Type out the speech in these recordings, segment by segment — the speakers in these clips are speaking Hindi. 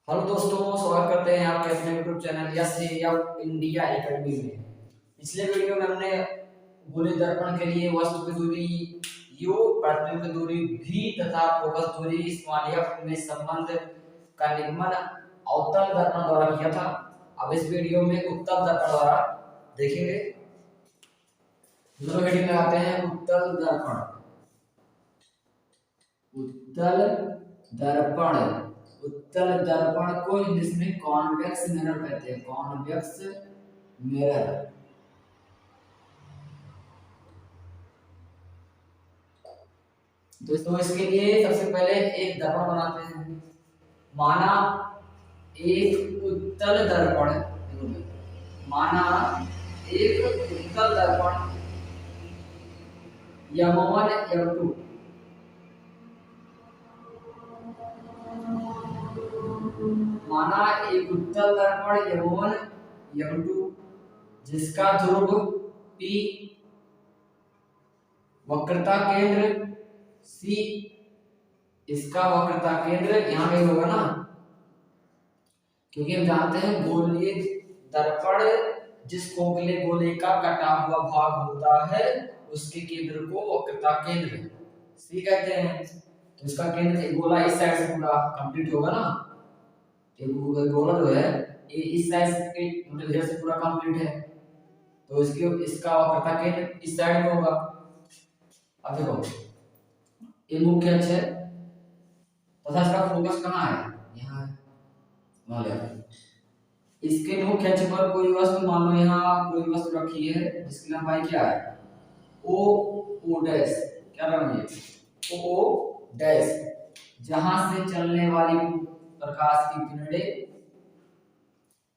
हेलो दोस्तों, स्वागत करते हैं आपके अपने YouTube channel yes India academy में। पिछले वीडियो में हमने गोले दर्पण के लिए वस्तु की दूरी यू, प्रतिबिंब की दूरी भी तथा फोकस दूरी स्मॉल एफ में संबंध का निगमन अवतल दर्पण द्वारा किया था। अब इस वीडियो में उत्तल दर्पण द्वारा देखेंगे। दूसरे वीडियो में आते हैं उत्तल दर्पण। उत्तल दर्पण उत्तल दर्पण को इंग्लिश में कॉन्वेक्स मिरर कहते हैं। Convex mirror. दोस्तों इसके लिए सबसे पहले एक दर्पण बनाते हैं। माना एक उत्तल दर्पण माना एक उत्तल दर्पण M1 M2 माना एक उत्तल दर्पण M1 M2 जिसका ध्रुव P, वक्रता केंद्र C, इसका वक्रता केंद्र यहां पे होगा ना, क्योंकि हम जानते हैं गोलीय दर्पण जिस खोखले गोले का कटा हुआ भाग होता है उसके केंद्र को वक्रता केंद्र C कहते हैं। तो इसका केंद्र गोला इस साइड से पूरा कंप्लीट होगा ना। ये गोला जो है ये इस साइड के मतलब इधर से पूरा कंप्लीट है, तो इसका वक्रता केंद्र इस साइड में होगा। अब देखो ये मुख्य अक्ष है तथा इसका फोकस कहाँ है, यहाँ है। मान लिया इसके मुख्य अक्ष पर कोई वस्तु, मान लो यहाँ कोई वस्तु रखी है जिसकी लंबाई क्या है ओ डैश, क्या नाम है ओ डैश, जहां से चलने वाली प्रकाश की किरणें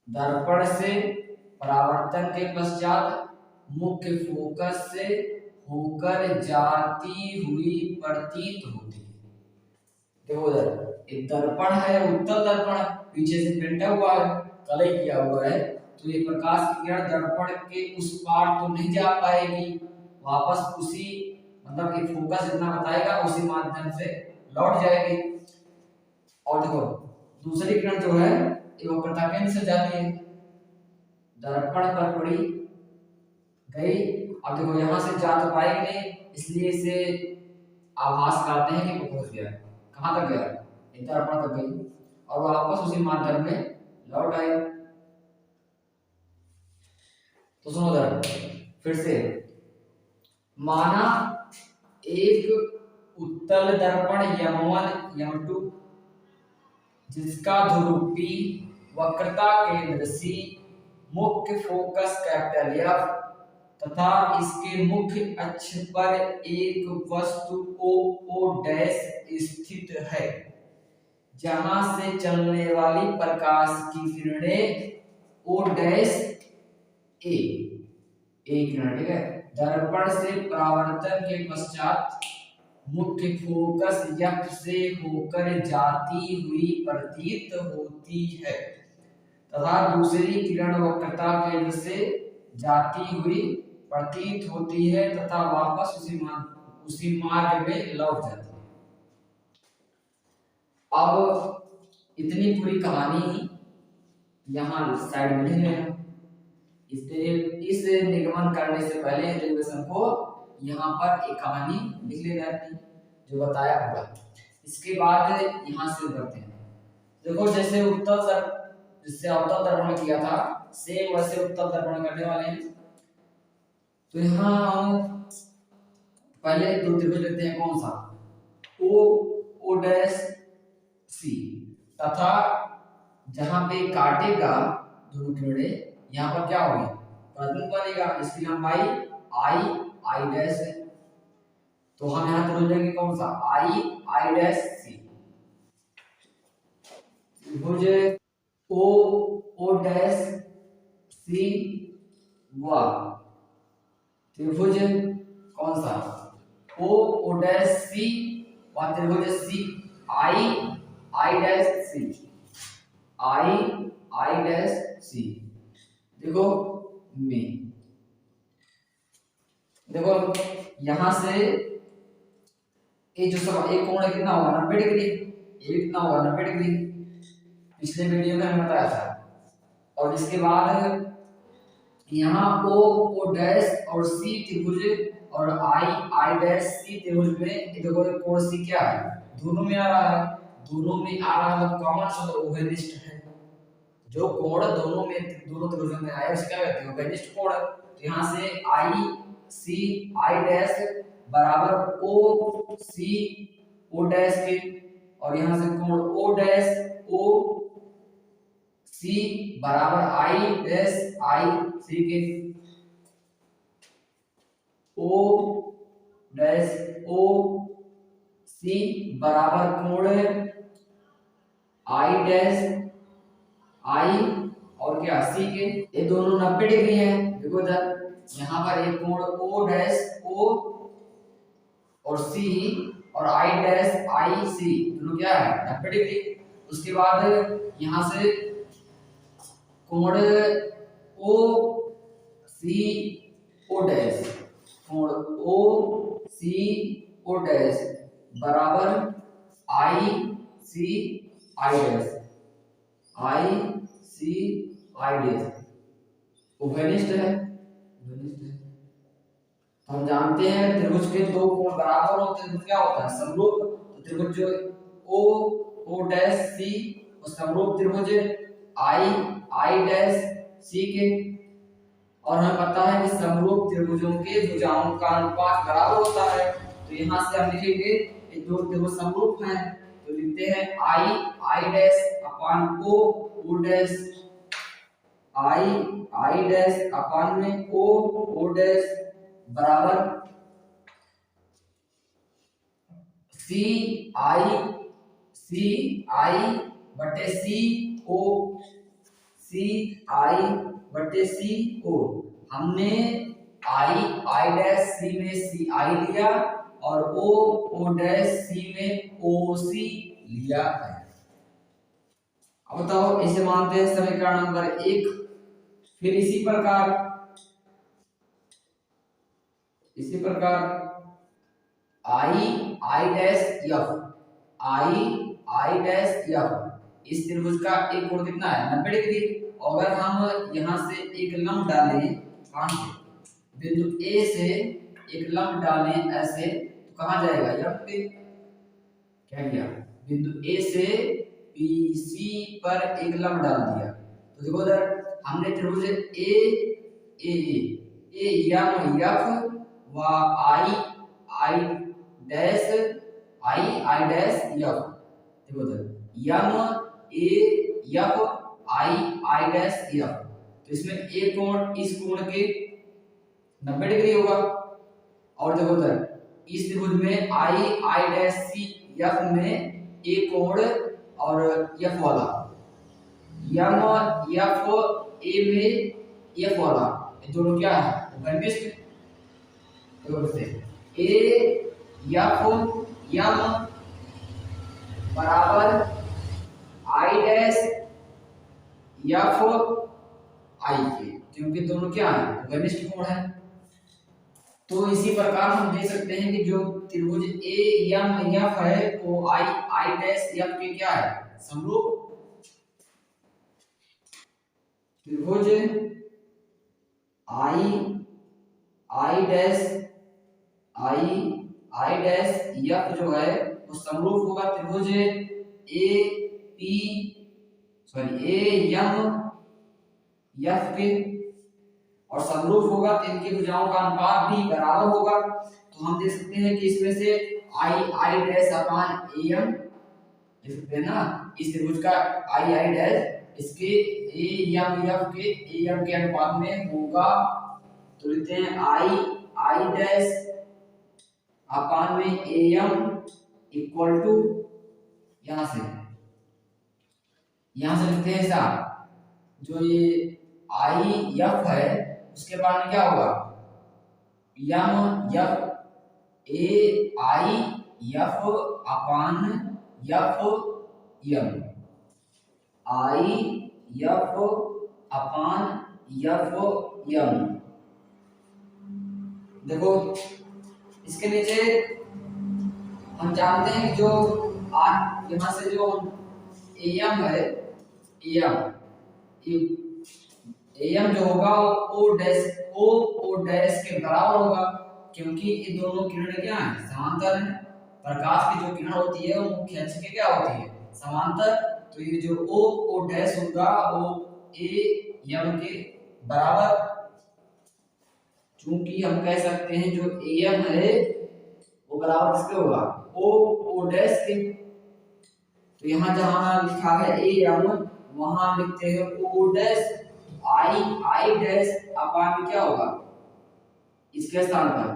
दर्पण से परावर्तन के पश्चात मुख्य फोकस से होकर जाती हुई प्रतीत होती है। देखो उधर एक दर्पण है, उत्तल दर्पण पीछे से पेंटा हुआ है, कलई किया हुआ है, तो ये प्रकाश की किरण दर्पण के उस पार तो नहीं जा पाएगी, वापस उसी मतलब एक फोकस जितना बताएगा उसी माध्यम से लौट जाएगी। और देखो दूसरी किरण जो है ये वक्रता केंद्र से जाती है, दर्पण पर पड़ी गई। अब देखो यहाँ से जा तो पाएगी नहीं, इसलिए इसे आभास करते हैं कि वो पहुंच गया। कहाँ तक गया, दर्पण तक गई और वापस उसी माध्यम में लौट आई। तो सुनो जरा फिर से, माना एक उत्तल दर्पण M1 M2 जिसका ध्रुव P, वक्रता केंद्र C, मुख्य फोकस कैपिटल F तथा इसके मुख्य अक्ष पर एक वस्तु O डैश स्थित है, जहां से चलने वाली प्रकाश की किरणें O डैश A किरण, ठीक है, दर्पण से परावर्तन के पश्चात मुख्य फोकस F से होकर जाती हुई प्रतीत होती है तथा दूसरी किरण वक्रता केंद्र से जाती हुई प्रतीत होती है तथा वापस उसी मार्ग में लौट जाती है। अब इतनी पूरी कहानी यहाँ साइड में लिख लेना। इस निगमन करने से पहले रिविजन को यहाँ पर एक कहानी लिख लेना थी जो बताया होगा। इसके बाद यहाँ से करते हैं। देखो जैसे जिससे अवतल दर्पण किया था सेम वैसे उत्तल दर्पण करने वाले हैं। तो यहाँ हम पहले दो त्रिभुज लेते हैं, कौन सा O डैश C तथा जहां पे काटेगा दोनों किरणें यहाँ पर क्या होगी, प्रतिबिंब बनेगा, इसकी लंबाई I डैश है। तो हम यहाँ त्रिभुज लेंगे कौन सा I डैश C। त्रिभुज O डैश C व त्रिभुज कौन सा O डैश C व त्रिभुज C I dash C I dash C। देखो में देखो यहां से ये जो सब एक कोण कितना होगा 90 डिग्री, ये कितना होगा 90 डिग्री। पिछले वीडियो में हमने बताया था। और इसके बाद यहाँ ओ ओ डैश और सी त्रिभुज और आई आई डैश सी त्रिभुज में देखो कोण सी क्या है, दोनों में आ रहा है, दोनों में आ रहा है, कॉमन मतलब ओवेनिस्ट है। जो कोण दोनों में दोनों त्रिभुजों में आया उसे क्या कहते हैं, ओवेनिस्ट कोण। तो यहाँ से आई सी आई डैश बराबर ओ सी ओ डैश के, और यहाँ से कोण ओ डैश ओ सी बराबर आई डैश आई सी के, ओ डैश ओ सी बराबर कोण आई डैश आई और क्या सी के। ये दोनों 90 डिग्री है। देखो इधर यहाँ पर एक कोण ओ डैश ओ और सी और आई डैश आई सी दोनों क्या है 90 डिग्री। उसके बाद यहाँ से कोण ओ सी ओ डैश, कोण ओ सी ओ डैश बराबर आई सी I dash I C I dash ओवेनिस्ट है। हम जानते हैं त्रिभुज के दो कोण बराबर होते हैं तो क्या होता है समरूप। तो त्रिभुज जो ओ ओ डैश सी और समरूप त्रिभुज आई आई डैश सी के। और हमें पता है कि समरूप त्रिभुजों के भुजाओं का अनुपात बराबर होता है। तो यहाँ से हम लिखेंगे ये दो त्रिभुज समरूप हैं तो लिखते हैं I I dash upon O O dash, I I dash upon में ओ ओ डैश बराबर सी आई बटे सी ओ सी आई बटे सी ओ। हमने आई आई डैश सी में सी आई लिया और ओ ओ डैश सी में ओ सी लिया है। अब बताओ इसे मानते हैं समीकरण नंबर 1। फिर इसी प्रकार आई आई डैश एफ इस त्रिभुज का एक कोण कितना है 90 डिग्री। अगर हम यहाँ से एक लंब डालें बिंदु ए से एक लंब डालें ऐसे तो कहाँ जाएगा एफ पे, क्या किया बिंदु ए से BC पर एक लंब डाल दिया। तो देखो उधर हमने त्रिभुज ए यम एफ व आई आई डैश एफ। देखो उधर M A F I dash F. तो इसमें एक कोण इस कोण के 90 डिग्री होगा। और देखो उधर इस त्रिभुज में आई डैश सी एफ में एक कोण और एफ वाला यम एफ ए में एफ वाला ये दोनों क्या है ओवेनिस्ट। देखो से ए एफ यम बराबर आई डैश एफ आई के, क्योंकि दोनों क्या है ओवेनिस्ट कोण है। तो इसी प्रकार हम देख सकते हैं कि जो त्रिभुज ए एम एफ है वो आई आई डैश एफ के क्या है समरूप। त्रिभुज आई आई डैश एफ जो है वो समरूप होगा त्रिभुज ए एम एफ के, और समरूप होगा तो इनकी भुजाओं का अनुपात भी बराबर होगा। तो हम देख सकते हैं कि इसमें से आई डैश अपान एम देख सकते हैं ना, इस त्रिभुज का आई डैश इसके एम एफ के एम के अनुपात में होगा। तो लिखते हैं आई डैश अपान में एम इक्वल टू यहां से लिखते हैं ऐसा, जो ये आई एफ है उसके बाद में क्या होगा M F A I F upon F M I F upon F M. देखो इसके नीचे हम जानते हैं कि जो यहाँ से जो एम है एम, एम जो होगा वो ओ डैश के बराबर होगा, क्योंकि ये दोनों किरणें क्या हैं, समांतर हैं। प्रकाश की जो किरण होती है वो मुख्य अक्ष के क्या होती है, समांतर। तो ये जो ओ डैश होगा वो ए एम के बराबर, चूंकि हम कह सकते हैं जो एम है वो बराबर किसके होगा, ओ डैश के। तो यहाँ जहां लिखा है ए एम वहां लिखते हैं ओ डैश, आई डैश अपान में क्या होगा, इसके स्थान पर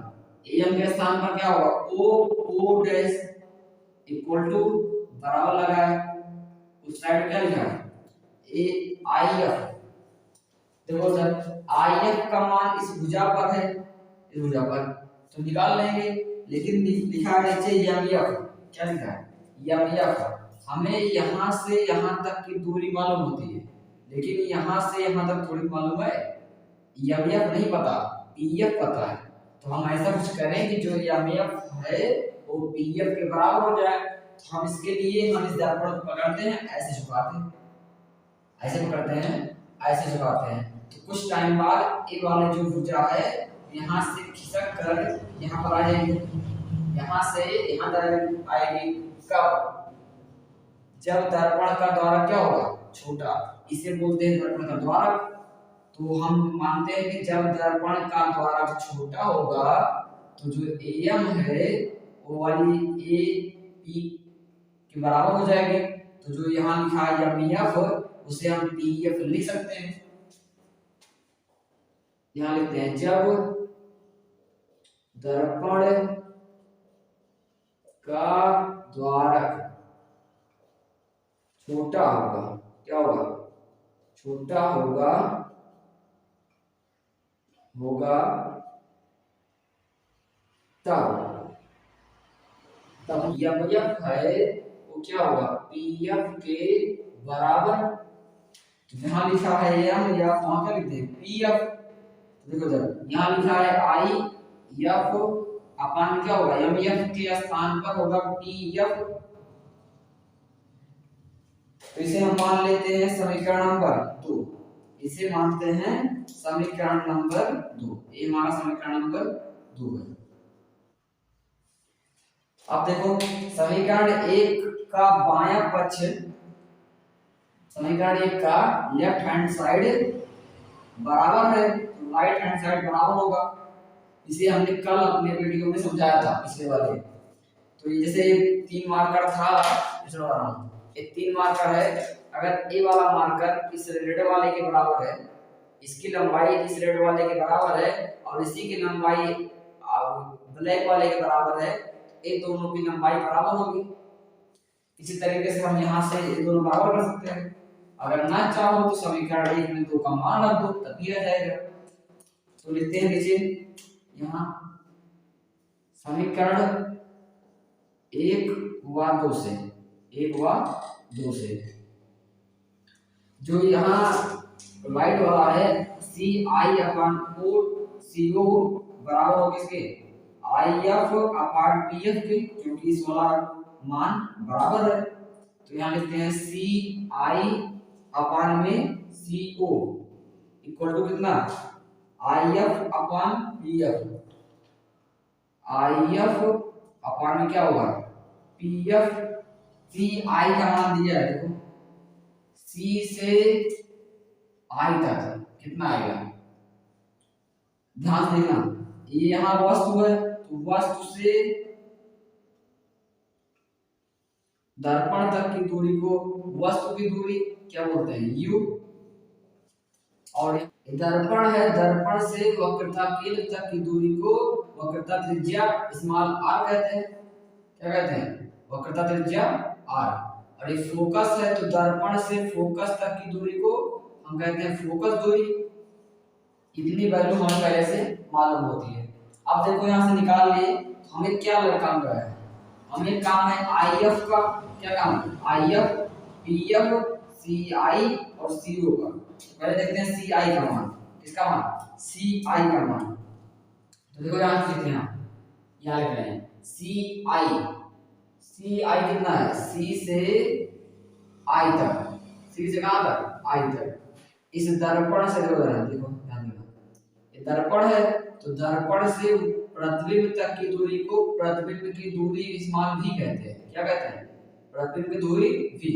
एम के स्थान पर क्या होगा, ओ डैश इक्वल टू बराबर लगा है, उस साइड क्या लिखा है ए आई एफ। देखो सर आई एफ का मान इस भुजा पर है, इस भुजा पर तो निकाल लेंगे, लेकिन लिखा है नीचे एम एफ, क्या लिखा है एम एफ। हमें यहाँ से यहाँ तक की दूरी मालूम होती है, लेकिन यहाँ से यहाँ तक थोड़ी मालूम है, एम एफ नहीं पता, पी एफ पता है। तो हम ऐसा कुछ करें कि जो एम एफ है वो पी एफ के बराबर हो जाए। तो हम इसके लिए हम इस दर्पण को पकड़ते हैं, ऐसे झुकाते हैं, ऐसे पकड़ते हैं, ऐसे झुकाते हैं। तो कुछ टाइम बाद ये वाले जो भुजा है यहाँ से खिसक कर यहाँ पर आ जाएगी, यहाँ से यहाँ तक आएगी। कब, जब दर्पण का द्वारक क्या होगा, छोटा, इसे बोलते हैं दर्पण का द्वारक। तो हम मानते हैं कि जब दर्पण का द्वारक छोटा होगा तो जो एम है वो वाली ए पी के बराबर हो जाएगी। तो जो यहाँ लिखा है एम एफ उसे हम पी एफ लिख सकते हैं। यहाँ लिखते हैं जब दर्पण का द्वारक छोटा होगा, क्या होगा, छोटा होगा तब एम एफ है वो क्या होगा, पी एफ के बराबर। यहाँ लिखा है एम या वहां क्या लिखते हैं पी एफ। देखो जब यहाँ लिखा है आई एफ अपान क्या होगा, एम एफ के स्थान पर होगा पी एफ। तो इसे हम मान लेते हैं समीकरण नंबर 2, इसे मानते हैं समीकरण नंबर 2, ये हमारा समीकरण नंबर 2 है। अब देखो समीकरण 1 का बायां पक्ष, समीकरण 1 का लेफ्ट हैंड साइड बराबर है तो राइट हैंड साइड बराबर होगा। इसे हमने कल अपने वीडियो में समझाया था पिछले वाले। तो ये जैसे 3 मार्कर था, ये 3 मार्कर है, अगर ए वाला मार्कर इस रेड वाले के बराबर है, इसकी लंबाई इस रेड वाले के बराबर है और इसी की लंबाई ब्लैक वाले के बराबर है, ये दोनों की लंबाई बराबर होगी। इसी तरीके से हम यहाँ से ये दोनों बराबर कर सकते हैं। अगर ना चाहो तो समीकरण 1 में 2 का मान रख दो, तभी आ जाएगा। तो लिखते हैं नीचे यहाँ समीकरण 1 व 2 से, 1 व 2 से जो यहाँ राइट वाला है सी आई अपान ओ सी ओ बराबर होगा किसके, आई एफ अपान पी एफ के, क्योंकि इस वाला मान बराबर है। तो यहाँ लिखते हैं सी आई अपान में सी ओ इक्वल टू कितना, I F upon P F. I F upon में क्या होगा पी एफ, सी आई का मान दिया है, देखो सी से आई तक कितना आएगा, ध्यान से देखना, ये यहाँ वस्तु है तो वस्तु से दर्पण तक की दूरी को, वस्तु की दूरी क्या बोलते हैं यू, और दर्पण है, दर्पण से वक्रता केंद्र तक की दूरी को वक्रता त्रिज्या स्मॉल आर कहते हैं। क्या कहते हैं, वक्रता त्रिज्या आर। और ये फोकस है तो दर्पण से फोकस तक की दूरी को हम कहते हैं फोकस दूरी। इतनी वैल्यू हमें पहले से मालूम होती है। अब देखो यहाँ से निकाल लिए, हमें क्या काम है, हमें काम है आई एफ का, क्या काम है I F P F C I और सी ओ का। पहले देखते हैं सी आई का मान, किसका मान सी आई का मान। तो देखो यहाँ लिखते हैं, यहाँ लिख रहे हैं सी आई, सी आई कितना है सी से आई तक, सी से कहां तक, आई तक। इस दर्पण से देखो ध्यान देना, ये दर्पण है तो दर्पण से प्रतिबिंब तक की दूरी को प्रतिबिंब की दूरी स्मॉल v कहते हैं। क्या कहते हैं, प्रतिबिंब की दूरी v।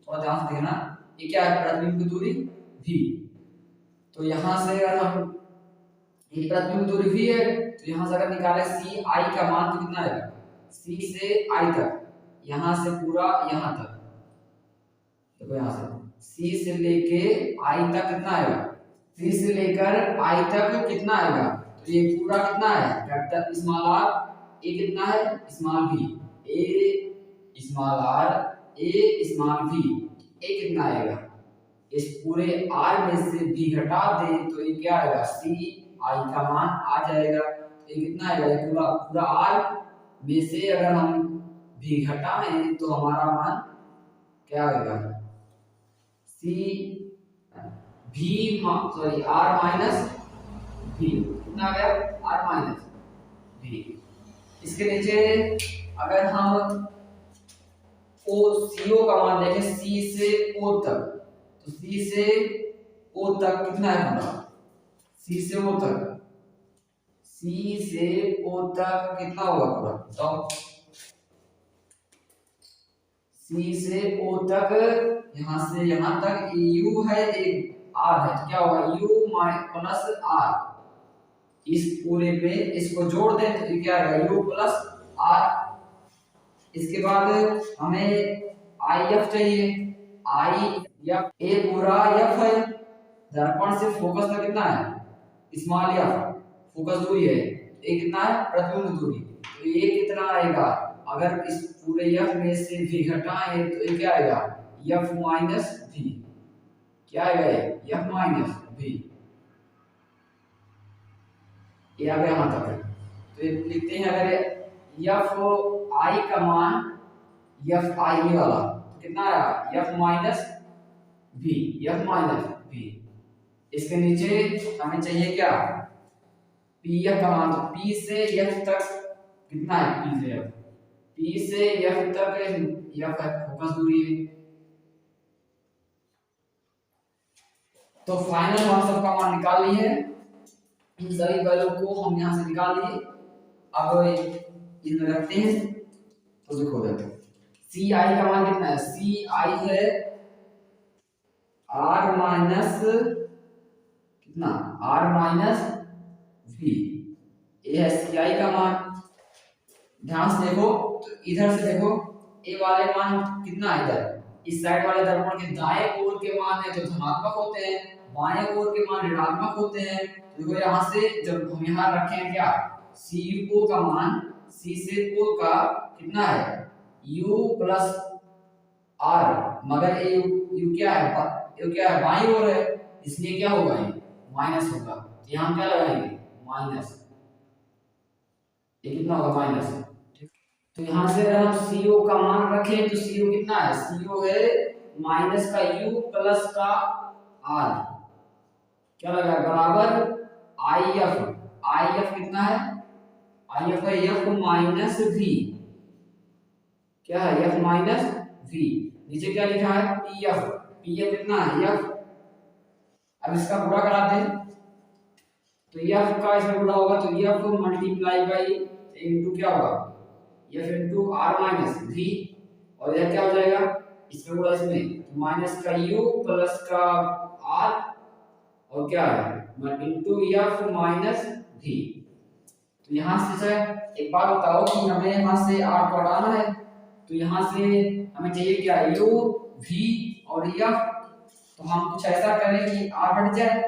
थोड़ा ध्यान से देखना, ये क्या है, प्रतिबिंब की दूरी v। तो यहां से अगर हम, ये प्रतिबिंब की दूरी v है, तो यहां से अगर निकाले सी आई का मान तो कितना आएगा, सी से आई तक, यहां से पूरा यहां तक, देखो यहां से सी से लेके आई तक कितना आएगा, सी से लेकर आई तक कितना आएगा, तो ये पूरा कितना है, कैपिटल स्मॉल आर, ए कितना है, small V, a small R, a small V, ए कितना आएगा, इस पूरे आर में से भी घटा दें तो ये क्या आएगा, सी आई का मान आ जाएगा। तो ये कितना आएगा, ये पूरा पूरा आर में से अगर हम भी घटाएं तो हमारा मान क्या आएगा, सी भी सॉरी आर माइनस भी, कितना आ गया, आर माइनस भी। इसके नीचे अगर हम ओ सी ओ का मान देखें, सी से ओ तक, तो सी से ओ तक कितना है पूरा, सी से ओ तक, सी से ओ तक कितना होगा पूरा, तो सी से ओ तक, यहां से यहां तक यू है, एक आर है, तो क्या होगा, यू प्लस आर, इस पूरे पे इसको जोड़ दें तो ये क्या आएगा, यू प्लस आर। इसके बाद हमें आई एफ चाहिए, आई एफ, ए पूरा एफ है, दर्पण से फोकस तक कितना है, स्मॉल एफ, फोकस दूरी है, ए कितना है, प्रतिबिंब दूरी, तो ये कितना आएगा, अगर इस पूरे एफ में से भी घटाएं तो ये क्या आएगा, एफ माइनस भी, क्या आएगा, एफ माइनस भी, ये आ गया यहां तक है। तो ये लिखते हैं, अगर एफ आई का मान, एफ आई वाला तो कितना आया, एफ माइनस भी, एफ माइनस भी। इसके नीचे हमें चाहिए क्या, पी एफ का मान, तो पी से एफ तक कितना है, पी से एफ, पी से एफ तक एफ है, फोकस दूरी है। तो फाइनल हम सबका मान निकाल लिए, इन सभी वैल्यू को हम यहां से निकाल लिए। अब इनमें रखते हैं तो देखो देखो सी आई का मान कितना है, सी आई है आर माइनस कितना, आर माइनस वी, ये है सी आई का मान। ध्यान से देखो, तो इधर से देखो, ए वाले मान कितना है, इधर इस साइड वाले दर्पण के दाएं ओर के मान है तो धनात्मक होते हैं, बाएं ओर के मान ऋणात्मक होते हैं। तो देखो यहाँ से जब हम यहाँ रखे हैं क्या, सी ओ का मान, सी से ओ का कितना है, u प्लस आर, मगर ये u क्या है, ये क्या है, बाईं ओर है, इसलिए क्या होगा, ये माइनस होगा। तो यहाँ क्या लगाएंगे, माइनस, ये कितना होगा, माइनस। तो यहाँ से अगर हम CO का मान रखें तो CO कितना है, CO है माइनस का U प्लस का R, क्या लगा, बराबर IF कितना है, IF है F माइनस V, क्या है, F माइनस V। नीचे क्या लिखा है, PF कितना है, F। अब इसका गुणा करा दें तो F का इसमें गुणा होगा तो F मल्टीप्लाई बाई इनटू क्या होगा, F into R minus V, और यह क्या हो जाएगा, इसमें गुणा इसमें माइनस का U प्लस का R, और क्या है इनटू F माइनस V। तो यहाँ से एक बात बताओ कि हमें यहाँ से R को हटाना है, तो यहाँ से हमें चाहिए क्या, U V और F। तो हम कुछ ऐसा करें कि R हट जाए।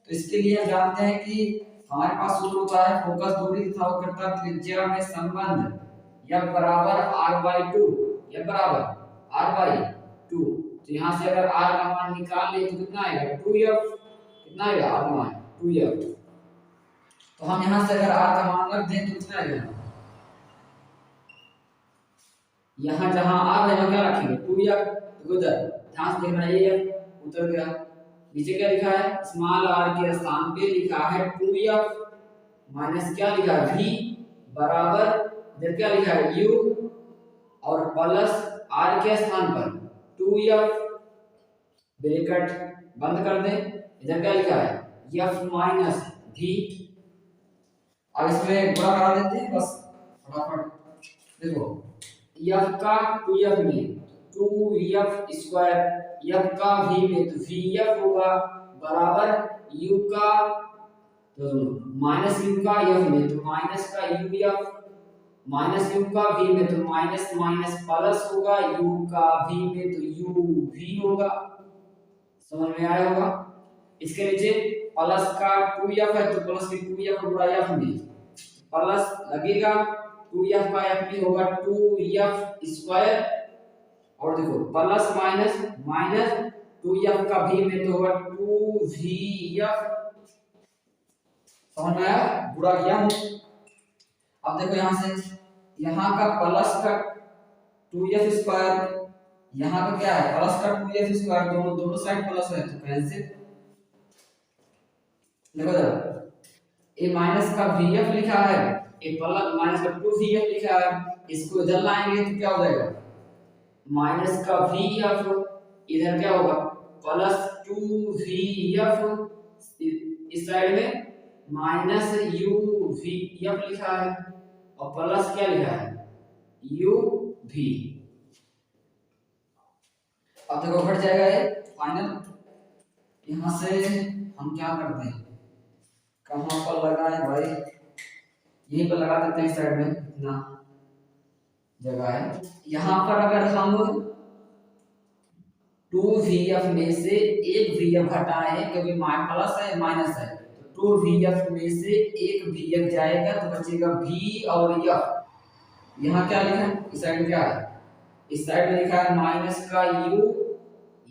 तो इसके लिए हम जानते हैं कि हमारे पास सूत्र होता है फोकस दूरी तथा वक्रता त्रिज्या में संबंध F बराबर R/2, F बराबर R/2। तो यहाँ से अगर R का मान निकाल ले तो कितना आएगा, 2F, कितना आएगा, R का मान 2F। तो हम यहाँ से अगर R का मान रख दें तो कितना आएगा, यहाँ जहाँ R है क्या रखेंगे, 2F, तो उधर ध्यान से देखना, ये उतर गया। नीचे क्या लिखा है, स्मॉल r के स्थान पे लिखा है 2F माइनस क्या लिखा है, V बराबर, इधर क्या लिखा है, U, और प्लस R के स्थान पर 2F ब्रैकेट बंद कर दें। इधर क्या लिखा है f माइनस v। अब इसमें गुणा करा देते हैं बस फटाफट। देखो f का 2f में 2f स्क्वायर, f का v में तो vf होगा बराबर u का तो माइनस u का f में तो माइनस का uf, माइनस u का v में तो माइनस माइनस प्लस होगा, u का v में तो uv होगा। समझ में आया होगा। इसके नीचे प्लस का 2f है तो प्लस की 2f गुणा f में प्लस लगेगा, 2f का f भी होगा 2f स्क्वायर, और देखो प्लस माइनस माइनस 2f का v में तो होगा 2vf। समझ में आया, गुणा किया हूं। अब देखो यहां से यहाँ का प्लस का 2f स्क्वायर, यहाँ का क्या है प्लस का 2f स्क्वायर, दोनों साइड प्लस है तो कैंसिल। देखो जरा ये माइनस का vf लिखा है, ये प्लस माइनस का 2vf लिखा है, इसको इधर लाएंगे तो क्या हो जाएगा माइनस का vf, इधर क्या होगा प्लस 2vf, इस साइड में माइनस uvf लिखा है और प्लस क्या लिखा है uv। अब देखो घट जाएगा ये फाइनल। यहां से हम क्या करते हैं, कहां पर लगाएं भाई, यहीं पर लगा देते हैं साइड में, इतना जगह है। यहां पर अगर हम 2vf में से एक vf हटाएं, क्योंकि प्लस है माइनस है, तो 2vf में से एक vf जाएगा तो बचेगा v और f। यहाँ क्या लिखा है इस साइड क्या है, इस साइड में लिखा है माइनस का u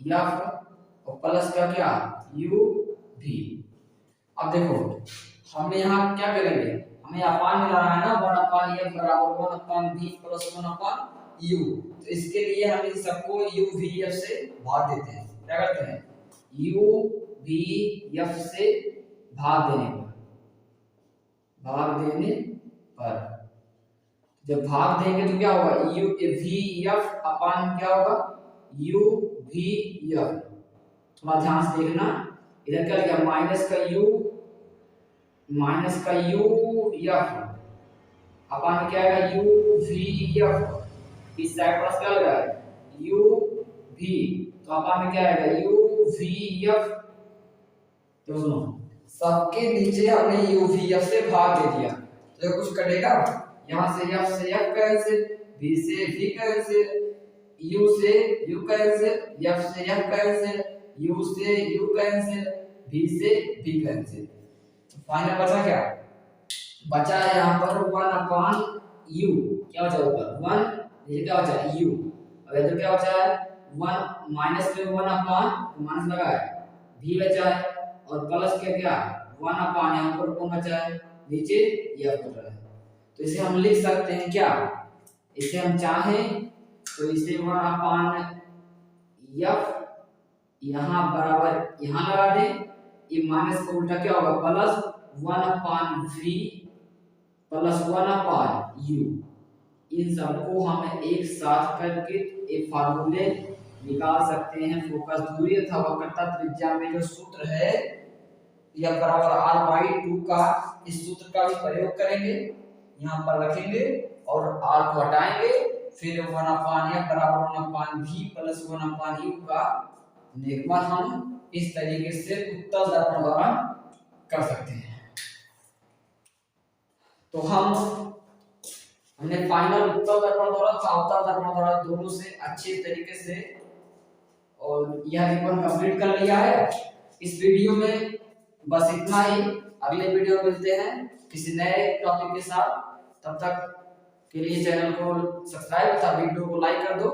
f और प्लस का क्या u v। अब देखो हमने यहाँ क्या करेंगे, हमें अपान मिला है ना 1 अपान f बराबर 1 अपान v प्लस 1 अपान u, तो इसके लिए हम इन सबको u v f से भाग देते हैं। क्या करते हैं u v f से भाग देने पर जब भाग देंगे तो क्या होगा u v f अपान क्या होगा u v f। थोड़ा ध्यान से देखना, इधर क्या लिखा माइनस का u f अपान क्या आएगा u v f, इस साइड प्लस क्या लगा है u v, तो अपान में क्या आएगा u v f। तो सुनो सबके नीचे हमने u v f से भाग दे दिया, तो कुछ कटेगा, यहाँ से f कैंसिल, v से v कैंसिल, u से u कैंसिल, f से f कैंसिल, u से u कैंसिल, v से v कैंसिल। तो फाइनल बचा क्या, बचा है यहाँ पर 1 अपान u, क्या बचा ऊपर 1, ये क्या बचा u, अब इधर क्या बचा है 1 माइनस में 1 अपान माइनस लगा है, v बचा है और प्लस क्या 1 अपान यहाँ पर कौन बचा है नीचे f बचा है। तो इसे हम लिख सकते हैं क्या, इसे हम चाहें तो इसे 1 अपान f यहाँ बराबर यहाँ लगा दें, ये माइनस का उल्टा क्या होगा प्लस 1 अपान v प्लस 1 अपान u। इन सबको हम एक साथ करके एक फार्मूले निकाल सकते हैं। फोकस दूरी तथा वक्रता त्रिज्या में जो सूत्र है यह बराबर r/2 का, इस सूत्र का भी प्रयोग करेंगे, यहाँ पर रखेंगे और r को हटाएंगे, फिर 1 अपान f बराबर 1 अपान v प्लस 1 अपान u का निगमन हम इस तरीके से उत्तल दर्पण द्वारा कर सकते हैं। तो हमने फाइनल उत्तल दर्पण द्वारा अवतल दर्पण द्वारा दोनों से अच्छे तरीके से और यह निबंध कंप्लीट कर लिया है। इस वीडियो में बस इतना ही, अगले वीडियो में मिलते हैं किसी नए टॉपिक के साथ। तब तक के लिए चैनल को सब्सक्राइब तथा वीडियो को लाइक कर दो।